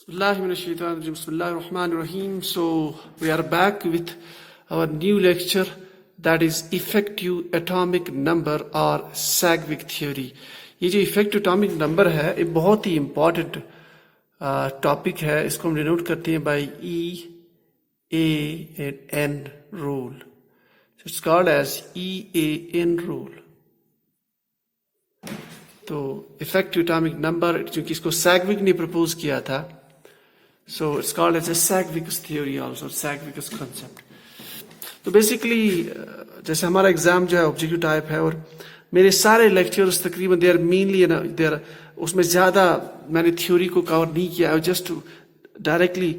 Bismillahirrahmanirrahim. So we are back with our new lecture, that is effective atomic number or Sagwick theory. ये जो effective atomic number है ये बहुत ही important topic है. इसको हम डिनोट करते हैं by EAN rule. So it's called as EAN rule. तो इफेक्टिव एटॉमिक नंबर, क्योंकि इसको सैगविक ने प्रपोज किया था, so it's called as a Sidgwick's theory also, Sidgwick's concept. तो बेसिकली जैसे हमारा एग्जाम जो है ऑब्जेक्टिव टाइप है और मेरे सारे लेक्चर्स तकरीबन दे आर मेनली देर उसमें ज़्यादा मैंने थ्योरी को कवर नहीं किया. Just directly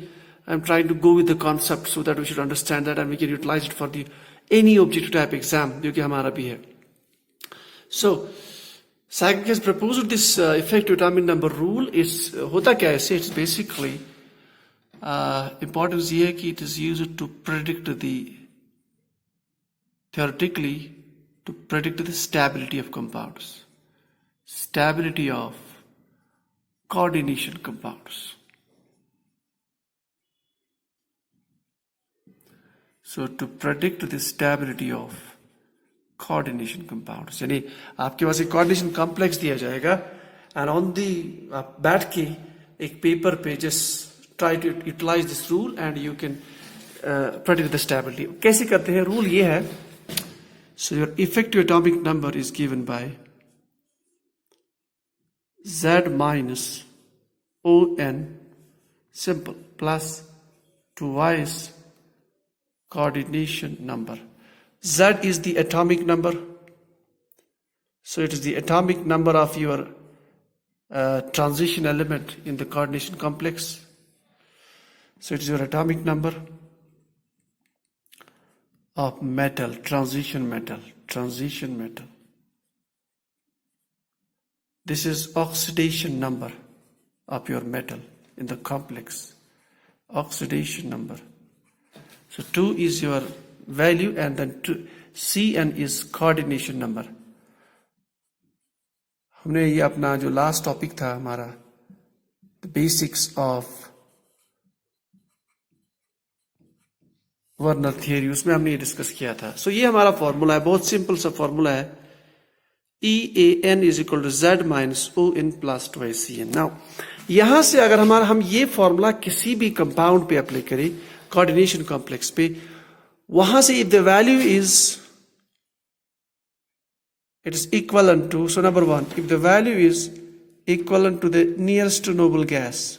I am trying to go with the concept so that we should understand that and we can utilize it for the any objective type exam जो कि हमारा भी है. सो Sagwick has proposed this effective atomic number rule. It's होता क्या है? It's basically importance ये है कि it is used to predict theoretically to predict the stability of compounds, stability of coordination compounds. So to predict the stability of coordination compounds, यानी आपके पास एक coordination complex दिया जाएगा एंड ऑन दी आप बैठ के एक पेपर पे just try to utilize this rule and you can predict the stability. कैसे करते हैं? रूल ये है, so your effective atomic number is given by Z minus ON simple plus twice coordination number. Z is the atomic number, so it is the atomic number of your transition element in the coordination complex. So it is your atomic number of metal, transition metal. This is oxidation number of your metal in the complex, oxidation number. So 2 is your value and then Cn is coordination number. हमने ये अपना जो last topic था हमारा the basics of Werner theory, उसमें हमने ये discuss किया था. सो ये हमारा फॉर्मूला है, बहुत सिंपल सा फॉर्मूला है. EAN is equal to Z minus ON plus twice CN. Now यहां से अगर हम ये फॉर्मूला किसी भी कंपाउंड पे अप्लाई करें, कोऑर्डिनेशन कॉम्प्लेक्स पे, वहां से if the value is it is equivalent to, so number one, if the value is equivalent to the nearest to noble gas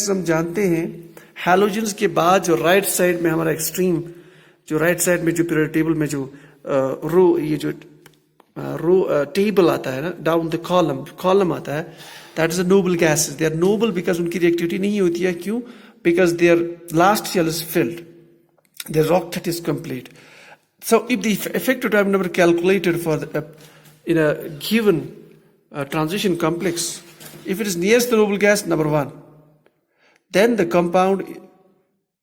हम जानते हैं हैलोजेंस के बाद जो राइट साइड में हमारा एक्सट्रीम, जो राइट साइड में जो पीरियोडिक टेबल में जो रो टेबल आता है ना, डाउन द कॉलम आता है, that is a noble gases. They are noble because उनकी reactivity नहीं होती है. क्यों? Because their last shell is filled, their octet is complete. So if the effective atomic number calculated for in a given transition complex, if it is nearest the noble gas, number one, then the compound,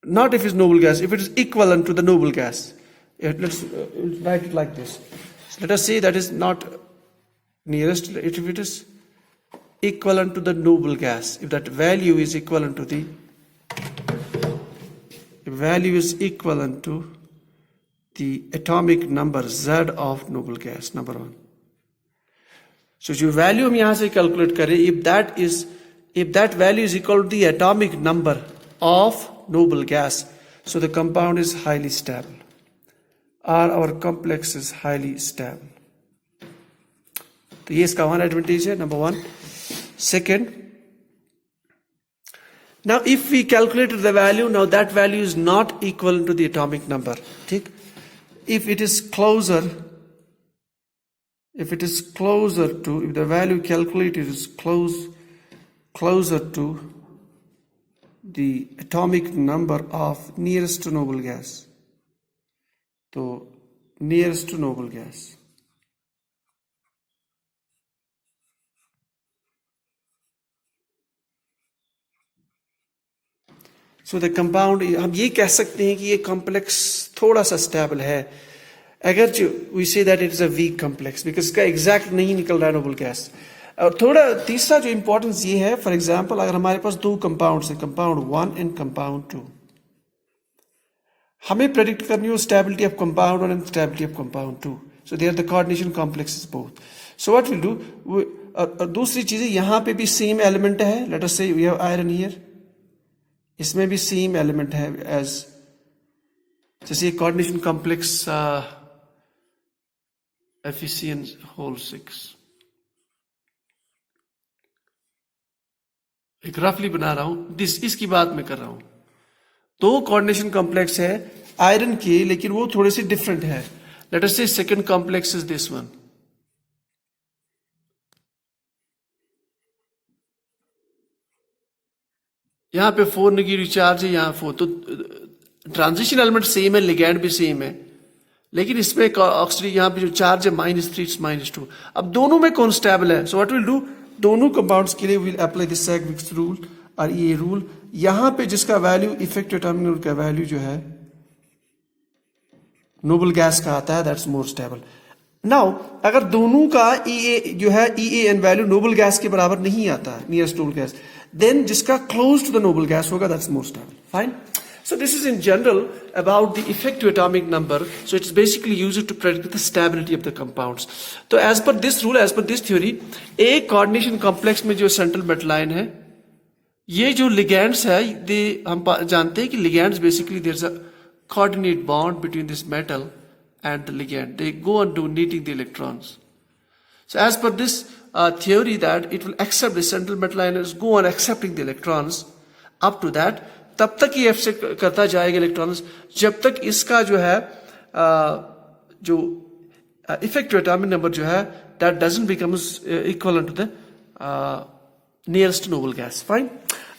not if it's noble gas, if it is equivalent to the noble gas, let's write it like this. So let us say that is not nearest, if it is equivalent to the noble gas, if that value is equivalent to the atomic number Z of noble gas, number one. So जो value हम यहाँ से calculate करें, if that value is equal to the atomic number of noble gas, so the compound is highly stable, or our complex is highly stable. तो ये इसका one advantage है, number one. Second, now if we calculated the value, now that value is not equivalent to the atomic number. ठीक? If it is closer to, if the value calculated is closer to the atomic number of nearest to noble gas, so nearest to noble gas, so the compound, हम ये कह सकते हैं कि ये complex थोड़ा सा स्टेबल है. अगर जो we say that it is a weak complex because इसका एग्जैक्ट नहीं निकल रहा है नोबल गैस। और थोड़ा तीसरा जो इंपॉर्टेंस ये है, फॉर एग्जांपल अगर हमारे पास दो कंपाउंड्स हैं, कंपाउंड 1 एंड कंपाउंड 2, हमें प्रेडिक्ट करनी हो stability of compound 1 and stability of compound 2, so they are the coordination complexes both. So what will do, और दूसरी चीजें यहाँ पे भी सेम एलिमेंट है, let us say we have iron here, इसमें भी सेम एलिमेंट है एज, जैसे कोऑर्डिनेशन कॉम्प्लेक्स Fe6 एक रफली बना रहा हूं, इसकी बात मैं कर रहा हूं। दो कोऑर्डिनेशन कॉम्प्लेक्स है आयरन के, लेकिन वो थोड़े से डिफरेंट है। लेट अस से second complex is this one, यहां पे 4 नेगेटिव चार्ज है, यहां 4, तो ट्रांजिशन एलिमेंट सेम है, लिगैंड भी सेम है, लेकिन इसमें ऑक्सीजन यहाँ पे जो चार्ज है -3 -2। अब दोनों में कौन स्टेबल है? सो व्हाट विल डू, दोनों कंपाउंड्स के लिए विल अप्लाई दिस सैगविक्स रूल और ये रूल। यहां पे जिसका वैल्यू इफेक्टिव एटॉमिक नंबर का वैल्यू जो है नोबल गैस का आता है, दैट्स मोर स्टेबल। नाउ अगर दोनों का EA जो है EAN वैल्यू नोबल गैस के बराबर नहीं आता है, नियरेस्ट नोबल गैस, देन जिसका close to the noble gas होगा, that's more stable. Fine. So this is in general about the effective atomic number. So it's basically used to predict the stability of the compounds. So as per this rule, as per this theory, एक coordination complex में जो central metal line है, ये जो ligands है, हम जानते हैं कि ligands basically there's a coordinate bond between this metal and the ligand. They go on donating the electrons. So as per this theory that it will accept the central metal line is go on accepting the electrons up to that. तब तक ये accept करता जाएगा electrons जब तक इसका जो है जो इफेक्टिव एटॉमिक नंबर जो है that doesn't becomes equivalent to the nearest noble gas. Fine.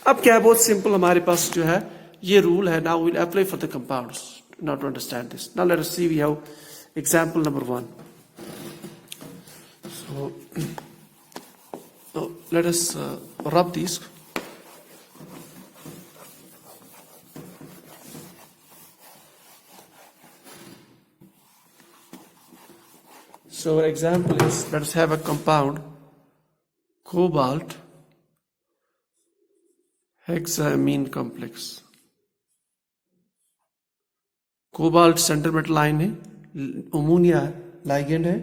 अब क्या है, बहुत सिंपल हमारे पास जो है ये रूल है। Now will apply for the compounds now to understand this. Now let us see we have example number 1। So let us rub this. So our example is, let us have a compound cobalt hexamine complex. Cobalt center metal line है, ammonia ligand है,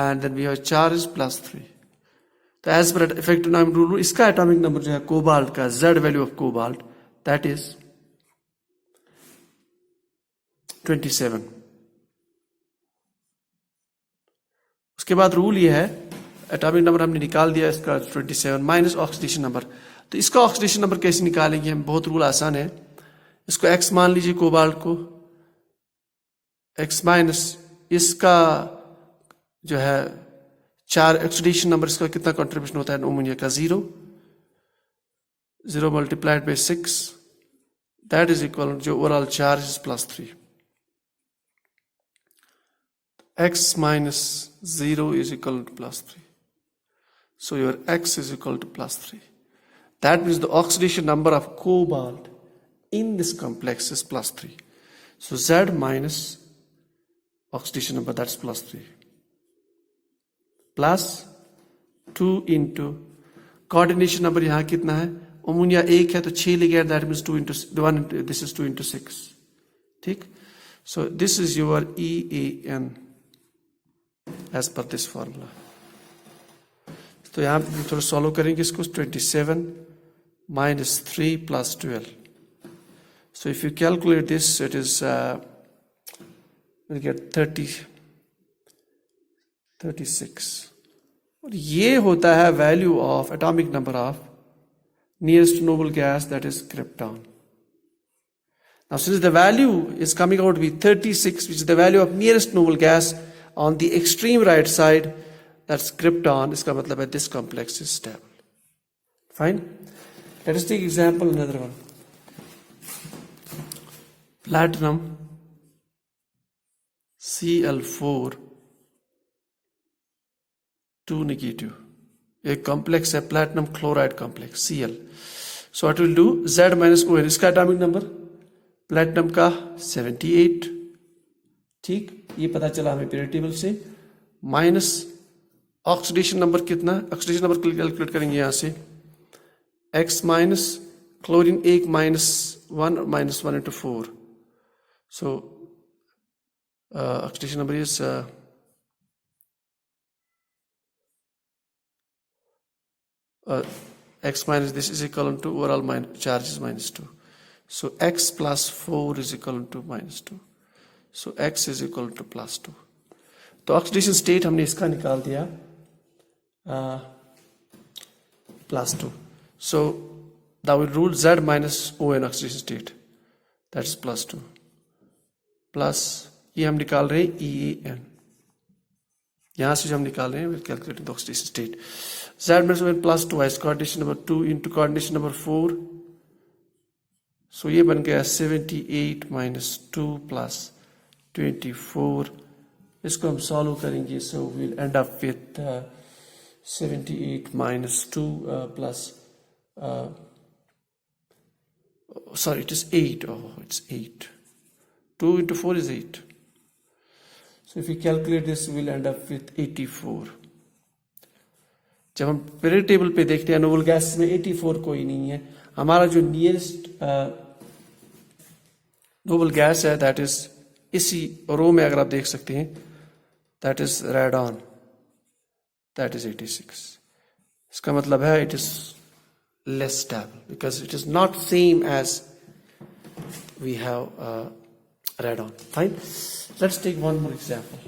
and then we have charge is +3. तो as per effective atomic rule, इसका atomic number जो है cobalt का Z value of cobalt that is 27. उसके बाद rule ये है, एटॉमिक नंबर हमने निकाल दिया इसका 27 माइनस ऑक्सीडेशन नंबर। तो इसका ऑक्सीडेशन नंबर कैसे निकालेंगे हम? बहुत रूल आसान है। इसको x मान लीजिए, कोबाल्ट को x माइनस इसका जो है 4 ऑक्सीडेशन नंबर, इसका कितना कंट्रीब्यूशन होता है अमोनिया का 0 multiplied by 6 that is equal जो overall charge is +3। x minus 0 is equal to +3. So your x is equal to +3. That means the oxidation number of cobalt in this complex is +3. So Z minus oxidation number, that's +3. Plus 2 into coordination number यहाँ कितना है? Ammonia 1 है तो 6 ligand, that means 2 into 1 into, this is 2 into 6. ठीक? So this is your EAN as per this formula. तो यहाँ पे थोड़ा सॉल्व करेंगे इसको। 27 minus 3 plus 12. So if you calculate this, it is we'll get 36. और ये होता है value of atomic number of nearest noble gas, that is krypton. Now since the value is coming out to be 36, which is the value of nearest noble gas on the extreme right side, that's krypton, iska matlab hai this complex is stable. Fine. Let us take example another one. Platinum Cl4 2 negative. एक complex है platinum chloride complex Cl. So what we'll do, Z minus ON, इसका atomic number platinum का 78, ठीक, ये पता चला हमें period table से। माइनस ऑक्सीडेशन नंबर कितना, ऑक्सीडेशन नंबर कैलकुलेट करेंगे यहाँ से, x minus chlorine 1 -1 into 4, so oxidation number is x minus this is equal to overall charge is -2, so x plus 4 is equal to -2, so x is equal to +2। तो oxidation state हमने इसका निकाल दिया +2, so that will rule Z minus O in oxidation state, that is +2 plus ये हम निकाल रहे हैं EAN, यहाँ से जो हम निकाल रहे हैं we'll calculate the oxidation state। Z minus O +2 is coordination number 2 into coordination number 4, so ये बन गया 78 minus 2 plus 24, इसको हम सॉल्व करेंगे, so we'll end up with 78 minus 2 plus sorry, it is 8, oh it's 8, 2 into 4 is 8, so if we calculate this we'll end up with 84। जब हम period table पे देखते हैं नोबल गैस में 84 कोई नहीं है, हमारा जो नियरेस्ट नोबल गैस है दैट इज इसी रो में अगर आप देख सकते हैं that is radon, that is 86। इसका मतलब है it is less stable because it is not same as we have radon. Fine, let's take one more example.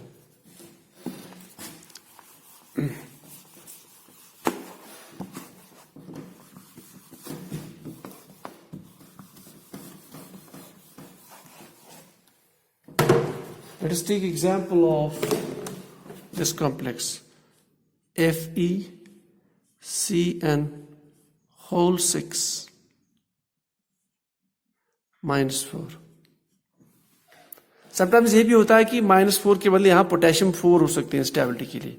Let us take example of this complex FeCN whole 6 -4। Sometimes ये भी होता है कि -4 के बदले यहाँ पोटेशियम 4 हो सकते हैं स्टेबिलिटी के लिए।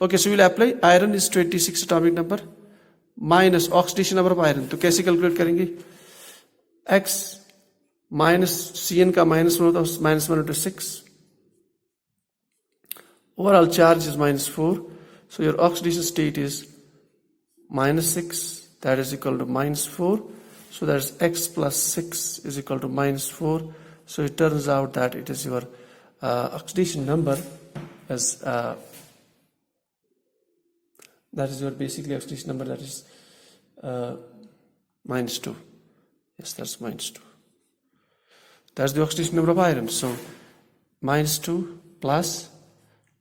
Okay, so will apply iron is 26 atomic number minus oxidation number of iron, तो कैसे कैलकुलेट करेंगे, x माइनस CN का -1 होता है -1 into 6, overall charge is -4, so your oxidation state is -6, that is equal to -4, so that is x plus 6 is equal to -4, so it turns out that it is your oxidation number as that is your basically oxidation number, that is -2, yes that's -2, that's the oxidation number of iron, so -2 plus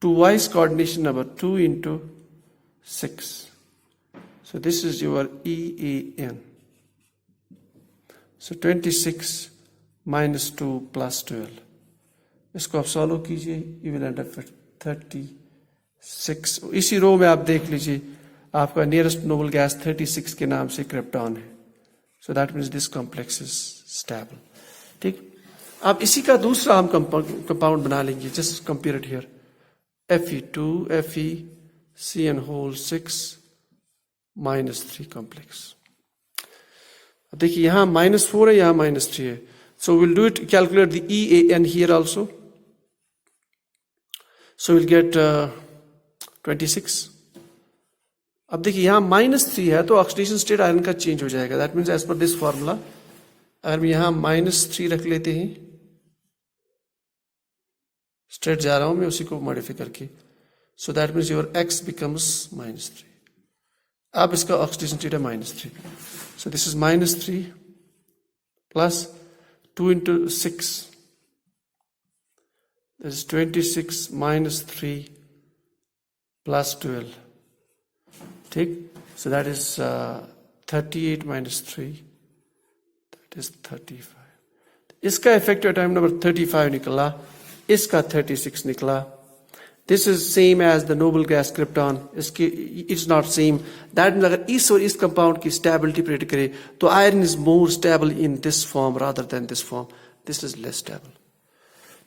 2y coordination number 2 into 6, so this is your EAN, so 26 minus 2 plus 12, इसको आप solve कीजिए, you will end up with 36। इसी row में आप देख लीजिए आपका nearest noble gas 36 के नाम से क्रिप्टॉन है, so that means this complex is stable। ठीक, अब इसी का दूसरा हम कंपाउंड बना लेंगे, just compare it here, Fe2 FeCN whole 6 -3 complex। अब देखिए यहाँ -4 है, यहाँ -3 है, so we'll do it, calculate the EAN here also, so we'll get 26। अब देखिए यहाँ -3 है तो ऑक्सीडेशन स्टेट आयरन का चेंज हो जाएगा, that means as per this formula अगर हम यहाँ -3 रख लेते हैं, स्ट्रेट जा रहा हूं मैं उसी को मॉडिफाई करके, so that means your x becomes -3। अब इसका ऑक्सीडेशन स्टेट है -3, so this is -3 plus 2 into 6, that is 26 -3 plus 12, ठीक, so that is 38 minus 3, that is 35। इसका इफेक्टिव टाइम नंबर 35 निकला, इसका 36 निकला। This is same as the noble gas krypton, इसकी it's not same, that mean अगर इस और इस कंपाउंड की स्टेबिलिटी प्रेडिक्ट करे तो iron is more stable in this form rather than this form, this is less stable.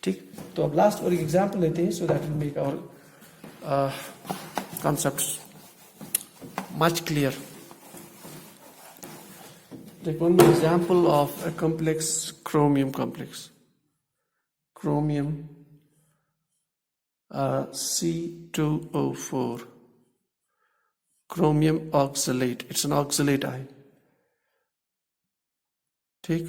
ठीक, तो अब लास्ट और एक एग्जांपल लेते हैं, so that will make our concepts much clear. Take one more example of a complex chromium complex, chromium C2O4 chromium oxalate, it's an oxalate ion. ठीक,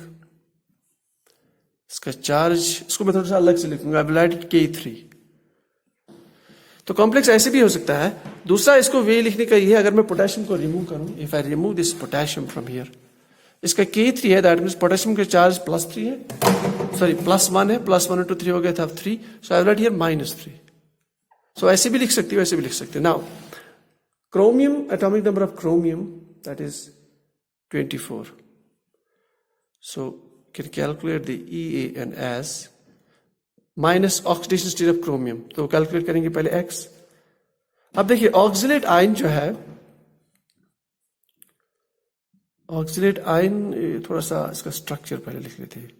इसका charge, इसको मैं थोड़ा सा अलग से लिखूंगा, आई विल राइट इट K3. तो कॉम्प्लेक्स ऐसे भी हो सकता है. दूसरा इसको वे लिखने का ये है, अगर मैं पोटेशियम को रिमूव करूं, if I remove this potassium from here, इसका K3 है, दैट मीन्स पोटेशियम का चार्ज +3 है, सॉरी +1 है, +1 into 3 हो गया था 3, सो आई विल राइट हियर -3. सो ऐसे भी लिख सकती हूँ, ऐसे भी लिख सकते हैं. Now chromium, atomic number of chromium, that is 24. So can calculate the EAN as minus oxidation state of chromium. तो कैलकुलेट करेंगे पहले X. अब देखिए ऑक्सिलेट आयन जो है, ऑक्सिलेट आयन, थोड़ा सा इसका स्ट्रक्चर पहले लिख लेते हैं.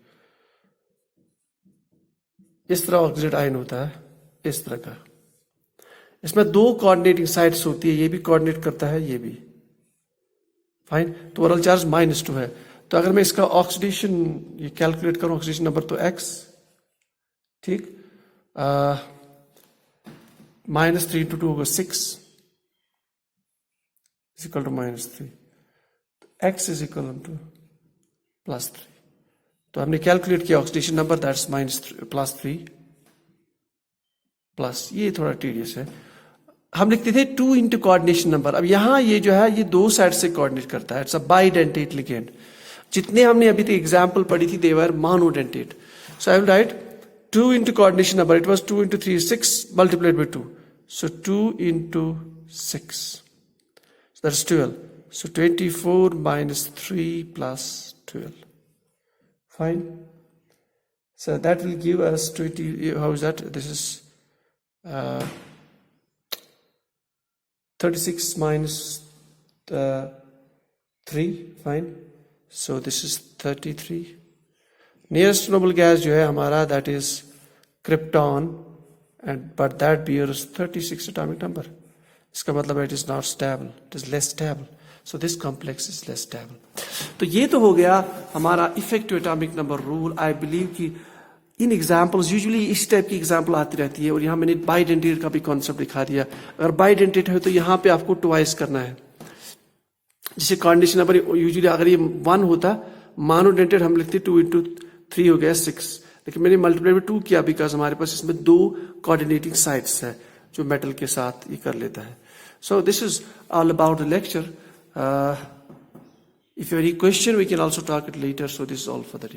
इस तरह ऑक्सिलेट आयन होता है, इस तरह का. इसमें 2 कोऑर्डिनेटिंग साइड्स होती है, ये भी कोऑर्डिनेट करता है, ये भी. फाइन. तो ओवरऑल चार्ज -2 है. तो अगर मैं इसका ऑक्सीडेशन ये कैलकुलेट करूं, ऑक्सीडेशन नंबर, तो X, ठीक, -3 into 2 होगा 6 is equal to -3. X is equal to +3. तो हमने कैलकुलेट किया ऑक्सीडेशन नंबर, दैट्स -3 प्लस, ये थोड़ा टीडियस है, हम लिखते थे 2 into कोऑर्डिनेशन नंबर. अब यहां ये जो है, ये 2 साइड से कोऑर्डिनेट करता है, इट्स अ बाइडेंटेट लिगेंड. जितने हमने अभी तक एग्जाम्पल पढ़ी थी, they were monodentate. So I will write 2 into coordination number, it was 2 into 3 6 multiplied by 2, so 2 into 6, so that's 12. So 24 minus 3 plus 12. Fine. So that will give us 20. How is that? This is 36 minus 3. Fine. So this is 33. Nearest noble gas जो है हमारा, that is krypton, and but that bears 36 atomic number. इसका मतलब it is not stable, it is less stable. So this complex is less stable. तो ये तो हो गया हमारा effective atomic number rule. I believe कि इन एग्जाम्पल्स, यूजुअली इस टाइप की एग्जाम्पल आती रहती है, और यहाँ मैंने बाइडेंटेट का भी कॉन्सेप्ट दिखा दिया. अगर बाइडेंटेट है तो यहाँ पे आपको ट्वाइस करना है. जैसे कोऑर्डिनेशन नंबर यूजुअली अगर ये 1 होता, मोनोडेंटेट हम लिखते 2 into 3 हो गया 6, लेकिन मैंने मल्टीप्लाई बाय 2 किया, बिकॉज हमारे पास इसमें 2 कोऑर्डिनेटिंग साइड्स है जो मेटल के साथ ये कर लेता है. So this is all about the lecture. If you have any question, we can also talk it later. So this is all for the day.